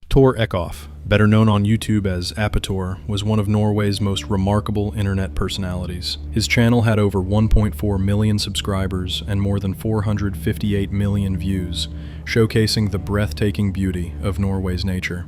Tor Eckhoff, better known on YouTube as Apator, was one of Norway's most remarkable internet personalities. His channel had over 1.4 million subscribers and more than 458 million views, showcasing the breathtaking beauty of Norway's nature.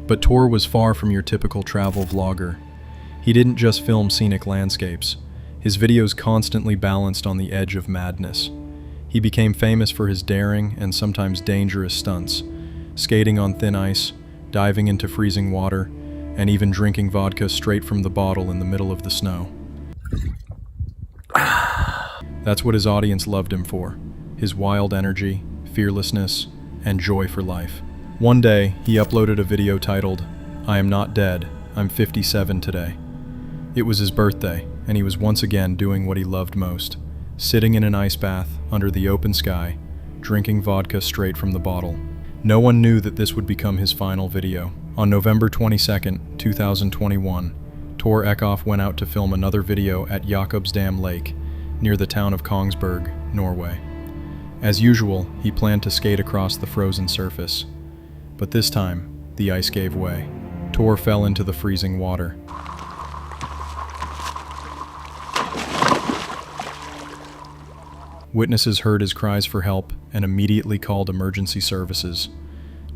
But Tor was far from your typical travel vlogger. He didn't just film scenic landscapes. His videos constantly balanced on the edge of madness. He became famous for his daring and sometimes dangerous stunts, skating on thin ice, diving into freezing water, and even drinking vodka straight from the bottle in the middle of the snow. That's what his audience loved him for: his wild energy, fearlessness, and joy for life. One day, he uploaded a video titled, "I am not dead, I'm 57 today." It was his birthday, and he was once again doing what he loved most: sitting in an ice bath under the open sky, drinking vodka straight from the bottle. No one knew that this would become his final video. On November 22nd, 2021, Tor Eckhoff went out to film another video at Jakobsdam Lake, near the town of Kongsberg, Norway. As usual, he planned to skate across the frozen surface. But this time, the ice gave way. Tor fell into the freezing water. Witnesses heard his cries for help and immediately called emergency services.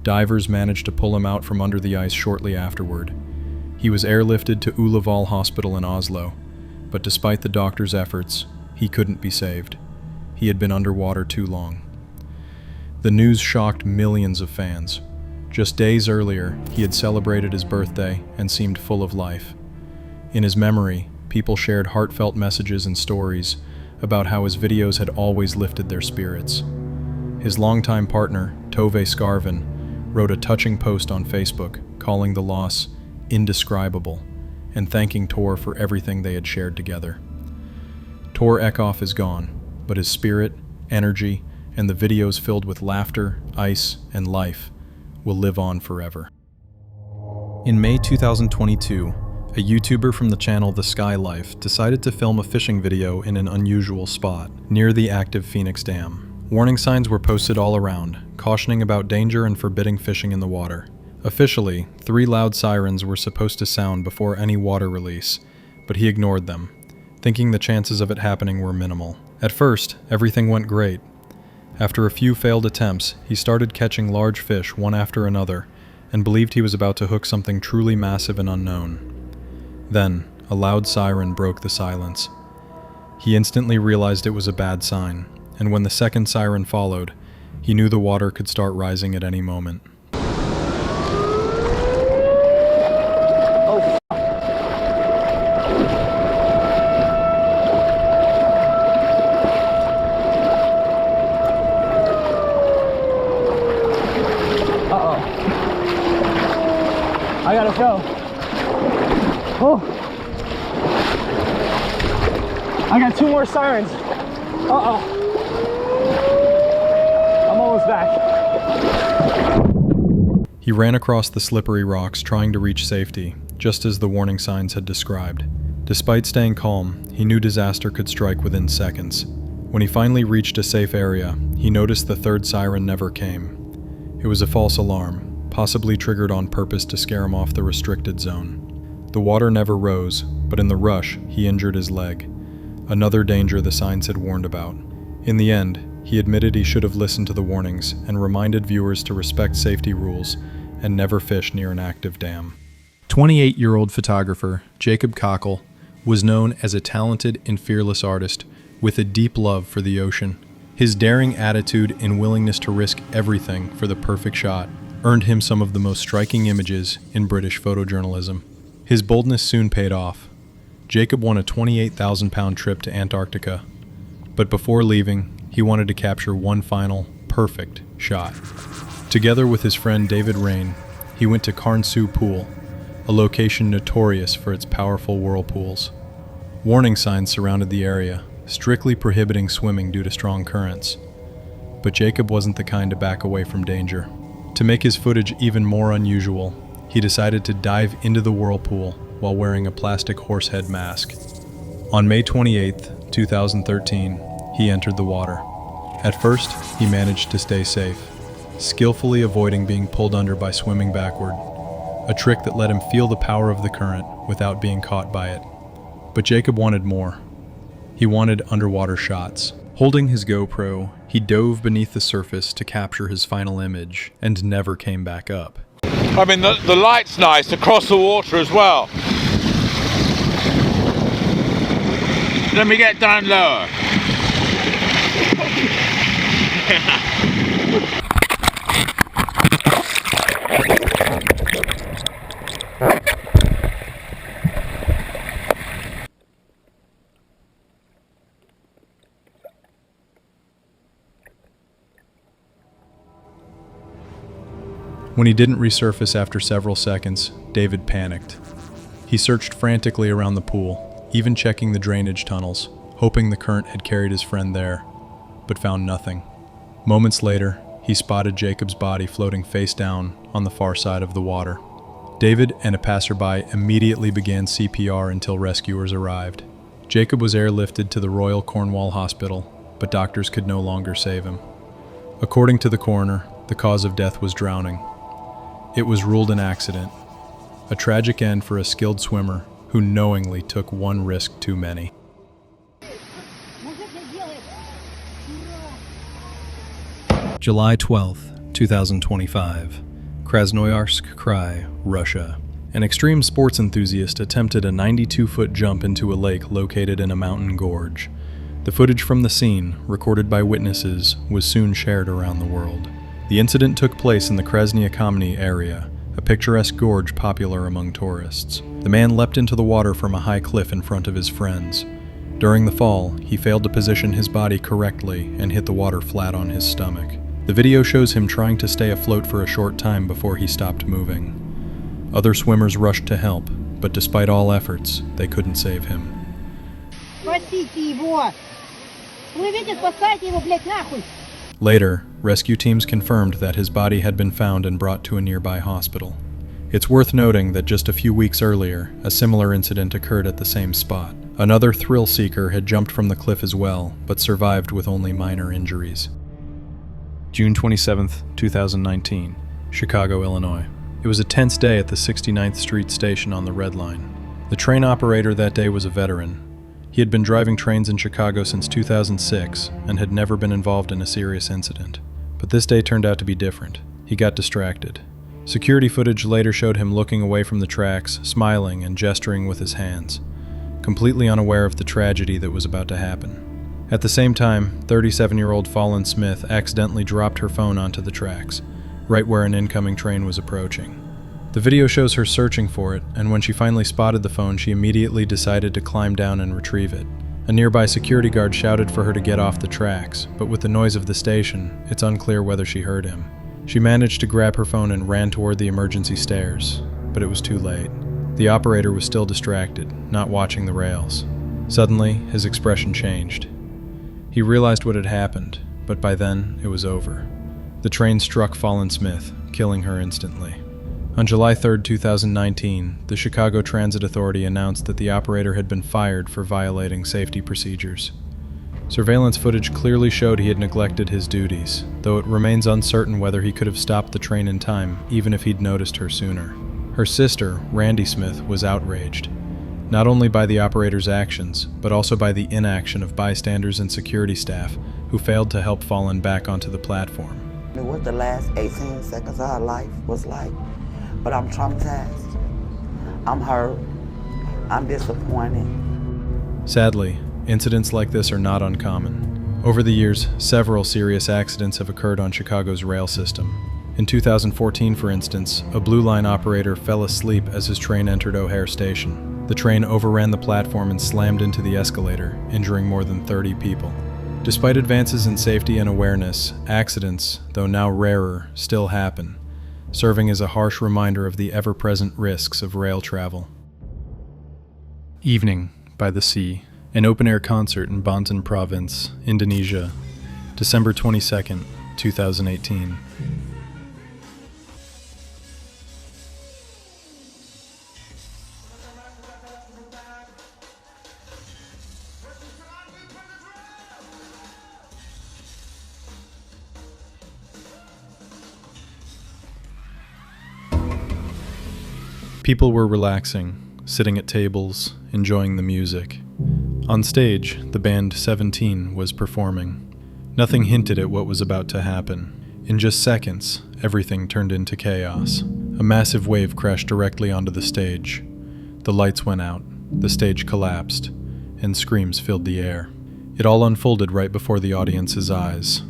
Divers managed to pull him out from under the ice shortly afterward. He was airlifted to Ullevål Hospital in Oslo, but despite the doctor's efforts, he couldn't be saved. He had been underwater too long. The news shocked millions of fans. Just days earlier, he had celebrated his birthday and seemed full of life. In his memory, people shared heartfelt messages and stories about how his videos had always lifted their spirits. His longtime partner, Tove Skarven, wrote a touching post on Facebook calling the loss indescribable and thanking Tor for everything they had shared together. Tor Eckhoff is gone, but his spirit, energy, and the videos filled with laughter, ice, and life will live on forever. In May 2022, a YouTuber from the channel The Sky Life decided to film a fishing video in an unusual spot, near the active Phoenix Dam. Warning signs were posted all around, cautioning about danger and forbidding fishing in the water. Officially, 3 loud sirens were supposed to sound before any water release, but he ignored them, thinking the chances of it happening were minimal. At first, everything went great. After a few failed attempts, he started catching large fish one after another, and believed he was about to hook something truly massive and unknown. Then, a loud siren broke the silence. He instantly realized it was a bad sign, and when the second siren followed, he knew the water could start rising at any moment. Oh, uh-oh. I gotta go. Oh, I got 2 more sirens. Uh-oh. I'm almost back. He ran across the slippery rocks trying to reach safety, just as the warning signs had described. Despite staying calm, he knew disaster could strike within seconds. When he finally reached a safe area, he noticed the third siren never came. It was a false alarm, possibly triggered on purpose to scare him off the restricted zone. The water never rose, but in the rush, he injured his leg. Another danger the signs had warned about. In the end, he admitted he should have listened to the warnings and reminded viewers to respect safety rules and never fish near an active dam. 28-year-old photographer Jacob Cockle was known as a talented and fearless artist with a deep love for the ocean. His daring attitude and willingness to risk everything for the perfect shot earned him some of the most striking images in British photojournalism. His boldness soon paid off. Jacob won a 28,000-pound trip to Antarctica, but before leaving, he wanted to capture one final, perfect shot. Together with his friend David Rain, he went to Karnsø Pool, a location notorious for its powerful whirlpools. Warning signs surrounded the area, strictly prohibiting swimming due to strong currents. But Jacob wasn't the kind to back away from danger. To make his footage even more unusual, he decided to dive into the whirlpool while wearing a plastic horsehead mask. On May 28, 2013, he entered the water. At first, he managed to stay safe, skillfully avoiding being pulled under by swimming backward, a trick that let him feel the power of the current without being caught by it. But Jacob wanted more. He wanted underwater shots. Holding his GoPro, he dove beneath the surface to capture his final image and never came back up. I mean, the light's nice across the water as well. Let me get down lower. When he didn't resurface after several seconds, David panicked. He searched frantically around the pool, even checking the drainage tunnels, hoping the current had carried his friend there, but found nothing. Moments later, he spotted Jacob's body floating face down on the far side of the water. David and a passerby immediately began CPR until rescuers arrived. Jacob was airlifted to the Royal Cornwall Hospital, but doctors could no longer save him. According to the coroner, the cause of death was drowning. It was ruled an accident, a tragic end for a skilled swimmer who knowingly took one risk too many. July 12th, 2025. Krasnoyarsk Krai, Russia. An extreme sports enthusiast attempted a 92-foot jump into a lake located in a mountain gorge. The footage from the scene, recorded by witnesses, was soon shared around the world. The incident took place in the Krasny Kameny area, a picturesque gorge popular among tourists. The man leapt into the water from a high cliff in front of his friends. During the fall, he failed to position his body correctly and hit the water flat on his stomach. The video shows him trying to stay afloat for a short time before he stopped moving. Other swimmers rushed to help, but despite all efforts, they couldn't save him. Later, rescue teams confirmed that his body had been found and brought to a nearby hospital. It's worth noting that just a few weeks earlier, a similar incident occurred at the same spot. Another thrill seeker had jumped from the cliff as well, but survived with only minor injuries. June 27, 2019, Chicago, Illinois. It was a tense day at the 69th Street station on the Red Line. The train operator that day was a veteran. He had been driving trains in Chicago since 2006 and had never been involved in a serious incident. But this day turned out to be different. He got distracted. Security footage later showed him looking away from the tracks, smiling and gesturing with his hands, completely unaware of the tragedy that was about to happen. At the same time, 37-year-old Fallon Smith accidentally dropped her phone onto the tracks, right where an incoming train was approaching. The video shows her searching for it, and when she finally spotted the phone, she immediately decided to climb down and retrieve it. A nearby security guard shouted for her to get off the tracks, but with the noise of the station, it's unclear whether she heard him. She managed to grab her phone and ran toward the emergency stairs, but it was too late. The operator was still distracted, not watching the rails. Suddenly, his expression changed. He realized what had happened, but by then, it was over. The train struck Fallon Smith, killing her instantly. On July 3, 2019, the Chicago Transit Authority announced that the operator had been fired for violating safety procedures. Surveillance footage clearly showed he had neglected his duties, though it remains uncertain whether he could have stopped the train in time, even if he'd noticed her sooner. Her sister, Randy Smith, was outraged, not only by the operator's actions, but also by the inaction of bystanders and security staff who failed to help Fallon back onto the platform. What the last 18 seconds of her life was like. But I'm traumatized. I'm hurt. I'm disappointed. Sadly, incidents like this are not uncommon. Over the years, several serious accidents have occurred on Chicago's rail system. In 2014, for instance, a Blue Line operator fell asleep as his train entered O'Hare Station. The train overran the platform and slammed into the escalator, injuring more than 30 people. Despite advances in safety and awareness, accidents, though now rarer, still happen, serving as a harsh reminder of the ever-present risks of rail travel. Evening by the Sea, an open-air concert in Banten Province, Indonesia, December 22nd, 2018. People were relaxing, sitting at tables, enjoying the music. On stage, the band 17 was performing. Nothing hinted at what was about to happen. In just seconds, everything turned into chaos. A massive wave crashed directly onto the stage. The lights went out, the stage collapsed, and screams filled the air. It all unfolded right before the audience's eyes,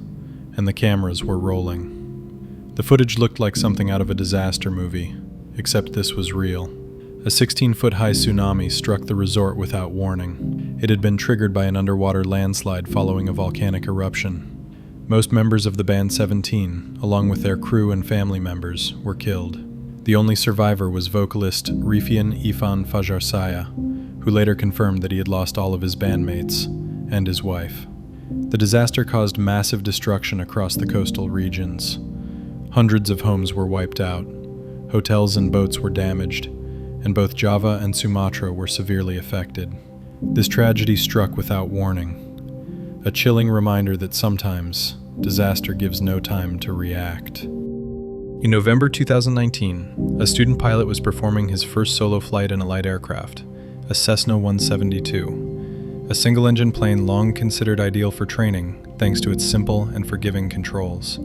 and the cameras were rolling. The footage looked like something out of a disaster movie, except this was real. A 16-foot-high tsunami struck the resort without warning. It had been triggered by an underwater landslide following a volcanic eruption. Most members of the band 17, along with their crew and family members, were killed. The only survivor was vocalist Rifian Ifan Fajarsaya, who later confirmed that he had lost all of his bandmates and his wife. The disaster caused massive destruction across the coastal regions. Hundreds of homes were wiped out. Hotels and boats were damaged, and both Java and Sumatra were severely affected. This tragedy struck without warning, a chilling reminder that sometimes disaster gives no time to react. In November 2019, a student pilot was performing his first solo flight in a light aircraft, a Cessna 172, a single-engine plane long considered ideal for training thanks to its simple and forgiving controls.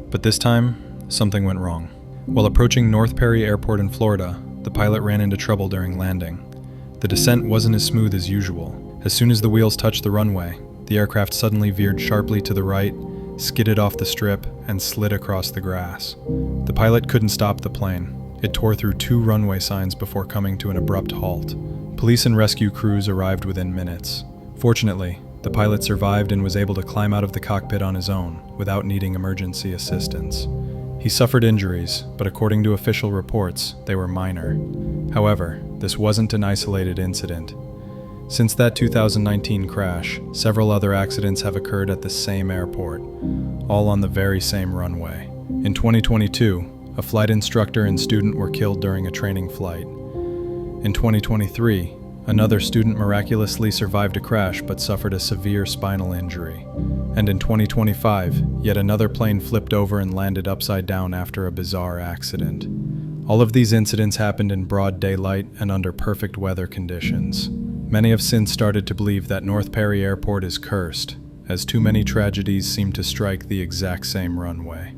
But this time, something went wrong. While approaching North Perry Airport in Florida, the pilot ran into trouble during landing. The descent wasn't as smooth as usual. As soon as the wheels touched the runway, the aircraft suddenly veered sharply to the right, skidded off the strip, and slid across the grass. The pilot couldn't stop the plane. It tore through 2 runway signs before coming to an abrupt halt. Police and rescue crews arrived within minutes. Fortunately, the pilot survived and was able to climb out of the cockpit on his own without needing emergency assistance. He suffered injuries, but according to official reports, they were minor. However, this wasn't an isolated incident. Since that 2019 crash, several other accidents have occurred at the same airport, all on the very same runway. In 2022, a flight instructor and student were killed during a training flight. In 2023, another student miraculously survived a crash but suffered a severe spinal injury. And in 2025, yet another plane flipped over and landed upside down after a bizarre accident. All of these incidents happened in broad daylight and under perfect weather conditions. Many have since started to believe that North Perry Airport is cursed, as too many tragedies seem to strike the exact same runway.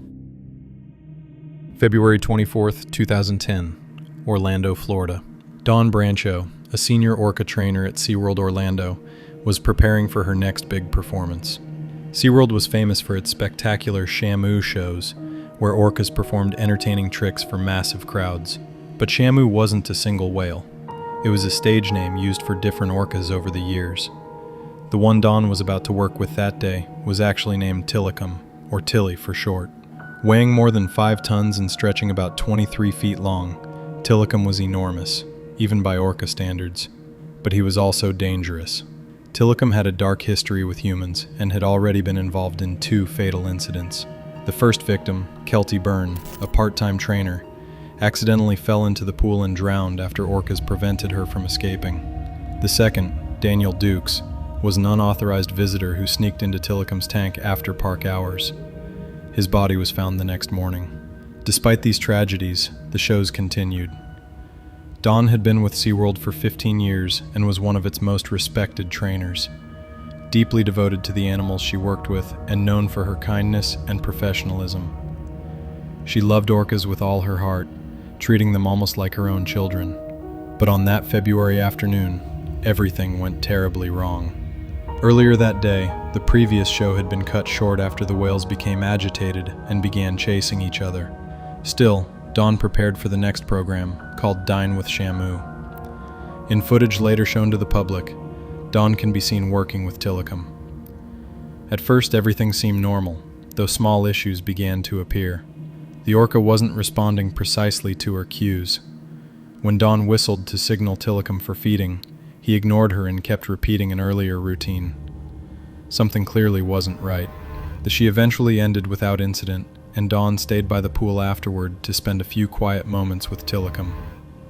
February 24th, 2010, Orlando, Florida. Dawn Brancho, a senior orca trainer at SeaWorld Orlando, was preparing for her next big performance. SeaWorld was famous for its spectacular Shamu shows, where orcas performed entertaining tricks for massive crowds. But Shamu wasn't a single whale. It was a stage name used for different orcas over the years. The one Dawn was about to work with that day was actually named Tilikum, or Tilly for short. Weighing more than 5 tons and stretching about 23 feet long, Tilikum was enormous, even by orca standards. But he was also dangerous. Tilikum had a dark history with humans and had already been involved in 2 fatal incidents. The first victim, Kelty Byrne, a part-time trainer, accidentally fell into the pool and drowned after orcas prevented her from escaping. The second, Daniel Dukes, was an unauthorized visitor who sneaked into Tilikum's tank after park hours. His body was found the next morning. Despite these tragedies, the shows continued. Dawn had been with SeaWorld for 15 years and was one of its most respected trainers. Deeply devoted to the animals she worked with and known for her kindness and professionalism. She loved orcas with all her heart, treating them almost like her own children. But on that February afternoon, everything went terribly wrong. Earlier that day, the previous show had been cut short after the whales became agitated and began chasing each other. Still, Dawn prepared for the next program, called Dine with Shamu. In footage later shown to the public, Dawn can be seen working with Tilikum. At first, everything seemed normal, though small issues began to appear. The orca wasn't responding precisely to her cues. When Dawn whistled to signal Tilikum for feeding, he ignored her and kept repeating an earlier routine. Something clearly wasn't right. The show eventually ended without incident, and Dawn stayed by the pool afterward to spend a few quiet moments with Tilikum.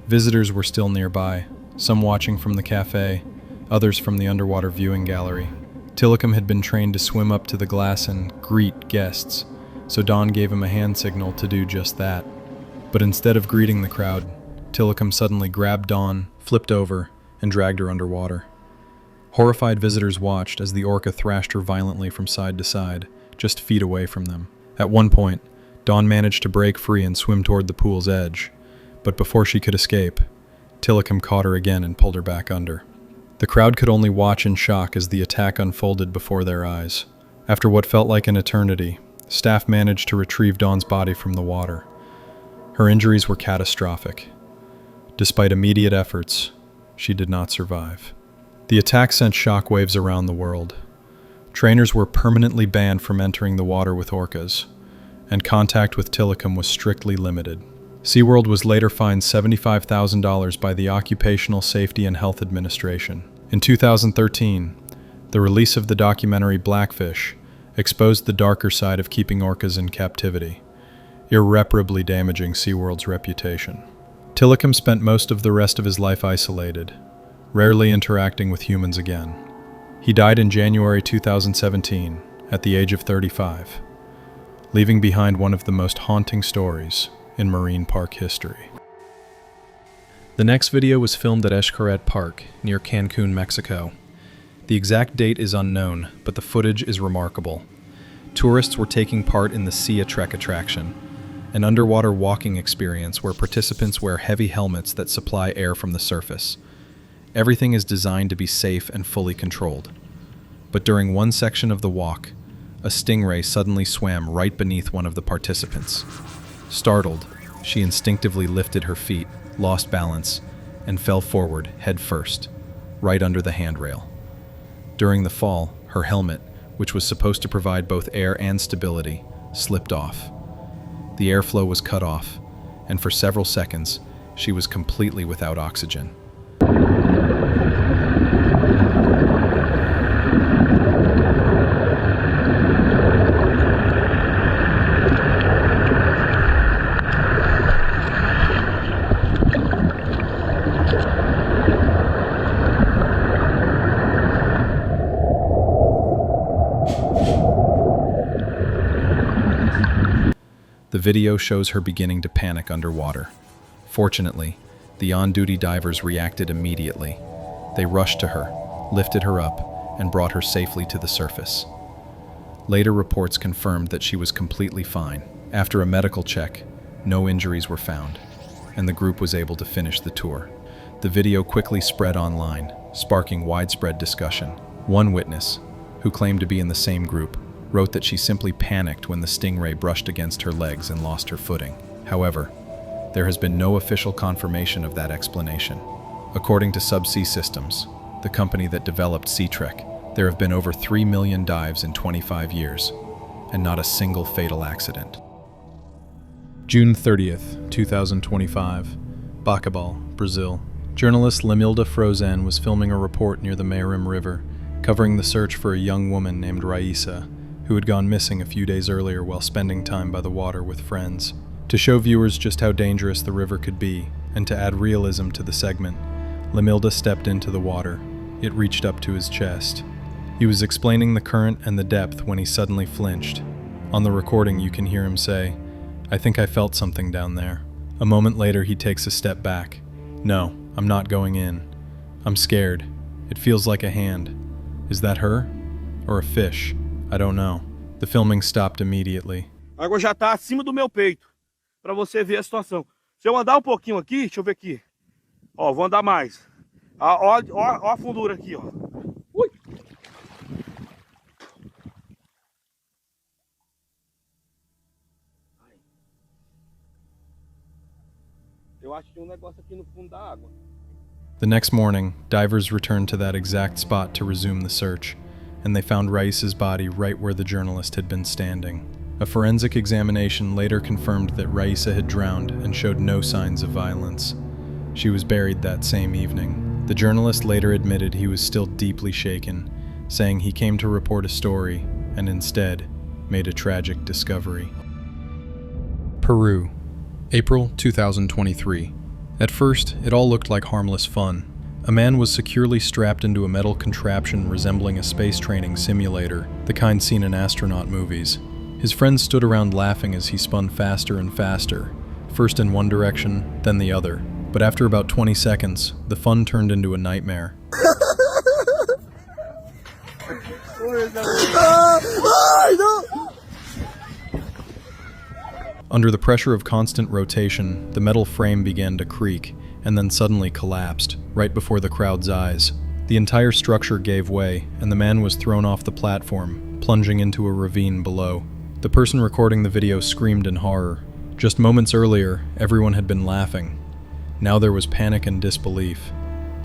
Visitors were still nearby, some watching from the cafe, others from the underwater viewing gallery. Tilikum had been trained to swim up to the glass and greet guests, so Dawn gave him a hand signal to do just that. But instead of greeting the crowd, Tillicum suddenly grabbed Dawn, flipped over, and dragged her underwater. Horrified visitors watched as the orca thrashed her violently from side to side, just feet away from them. At one point, Dawn managed to break free and swim toward the pool's edge, but before she could escape, Tillicum caught her again and pulled her back under. The crowd could only watch in shock as the attack unfolded before their eyes. After what felt like an eternity, staff managed to retrieve Dawn's body from the water. Her injuries were catastrophic. Despite immediate efforts, she did not survive. The attack sent shockwaves around the world. Trainers were permanently banned from entering the water with orcas, and contact with Tillicum was strictly limited. SeaWorld was later fined $75,000 by the Occupational Safety and Health Administration. In 2013, the release of the documentary Blackfish exposed the darker side of keeping orcas in captivity, irreparably damaging SeaWorld's reputation. Tillicum spent most of the rest of his life isolated, rarely interacting with humans again. He died in January 2017, at the age of 35, leaving behind one of the most haunting stories in marine park history. The next video was filmed at Xcaret Park, near Cancun, Mexico. The exact date is unknown, but the footage is remarkable. Tourists were taking part in the Sea Trek attraction, an underwater walking experience where participants wear heavy helmets that supply air from the surface. Everything is designed to be safe and fully controlled. But during one section of the walk, a stingray suddenly swam right beneath one of the participants. Startled, she instinctively lifted her feet, lost balance, and fell forward head first, right under the handrail. During the fall, her helmet, which was supposed to provide both air and stability, slipped off. The airflow was cut off, and for several seconds, she was completely without oxygen. The video shows her beginning to panic underwater. Fortunately, the on-duty divers reacted immediately. They rushed to her, lifted her up, and brought her safely to the surface. Later reports confirmed that she was completely fine. After a medical check, no injuries were found, and the group was able to finish the tour. The video quickly spread online, sparking widespread discussion. One witness, who claimed to be in the same group, wrote that she simply panicked when the stingray brushed against her legs and lost her footing. However, there has been no official confirmation of that explanation. According to Subsea Systems, the company that developed Sea Trek, there have been over 3 million dives in 25 years, and not a single fatal accident. June 30th, 2025, Bacabal, Brazil. Journalist Lemilda Frozan was filming a report near the Merim River, covering the search for a young woman named Raissa, who had gone missing a few days earlier while spending time by the water with friends. To show viewers just how dangerous the river could be, and to add realism to the segment, Lemilda stepped into the water. It reached up to his chest. He was explaining the current and the depth when he suddenly flinched. On the recording, you can hear him say, "I think I felt something down there." A moment later, he takes a step back. "No, I'm not going in. I'm scared. It feels like a hand. Is that her? Or a fish? I don't know." The filming stopped immediately. A água já está acima do meu peito, para você ver a situação. Se eu andar um pouquinho aqui, deixa eu ver aqui. Ó, vou andar mais. Ó a fundura aqui, ó. Ui! Eu acho que tem negócio aqui no fundo da água. The next morning, divers returned to that exact spot to resume the search, and they found Raissa's body right where the journalist had been standing. A forensic examination later confirmed that Raissa had drowned and showed no signs of violence. She was buried that same evening. The journalist later admitted he was still deeply shaken, saying he came to report a story and instead made a tragic discovery. Peru, April 2023. At first, it all looked like harmless fun. A man was securely strapped into a metal contraption resembling a space training simulator, the kind seen in astronaut movies. His friends stood around laughing as he spun faster and faster, first in one direction, then the other. But But after about 20 seconds, the fun turned into a nightmare. Under the pressure of constant rotation, the metal frame began to creak and then suddenly collapsed, right before the crowd's eyes. The entire structure gave way, and the man was thrown off the platform, plunging into a ravine below. The person recording the video screamed in horror. Just moments earlier, everyone had been laughing. Now there was panic and disbelief.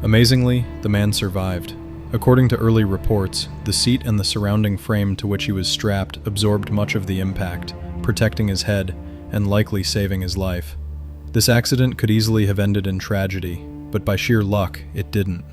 Amazingly, the man survived. According to early reports, the seat and the surrounding frame to which he was strapped absorbed much of the impact, protecting his head and likely saving his life. This accident could easily have ended in tragedy, but by sheer luck, it didn't.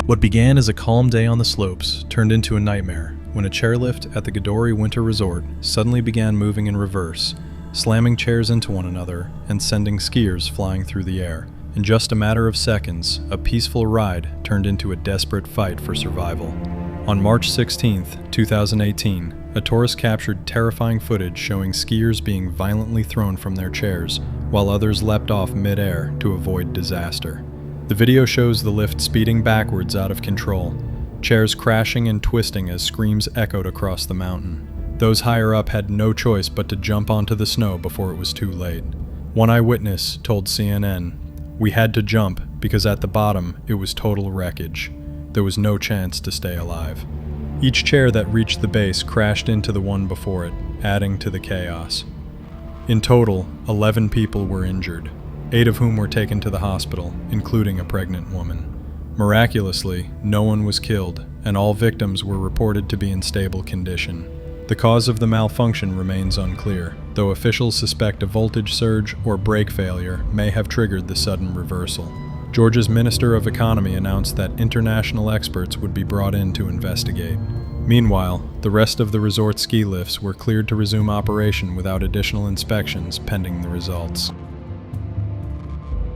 What began as a calm day on the slopes turned into a nightmare when a chairlift at the Godori Winter Resort suddenly began moving in reverse, slamming chairs into one another and sending skiers flying through the air. In just a matter of seconds, a peaceful ride turned into a desperate fight for survival. On March 16, 2018, a tourist captured terrifying footage showing skiers being violently thrown from their chairs, while others leapt off mid-air to avoid disaster. The video shows the lift speeding backwards out of control, chairs crashing and twisting as screams echoed across the mountain. Those higher up had no choice but to jump onto the snow before it was too late. One eyewitness told CNN, "We had to jump because at the bottom it was total wreckage. There was no chance to stay alive." Each chair that reached the base crashed into the one before it, adding to the chaos. In total, 11 people were injured, 8 of whom were taken to the hospital, including a pregnant woman. Miraculously, no one was killed, and all victims were reported to be in stable condition. The cause of the malfunction remains unclear, though officials suspect a voltage surge or brake failure may have triggered the sudden reversal. Georgia's Minister of Economy announced that international experts would be brought in to investigate. Meanwhile, the rest of the resort ski lifts were cleared to resume operation without additional inspections pending the results.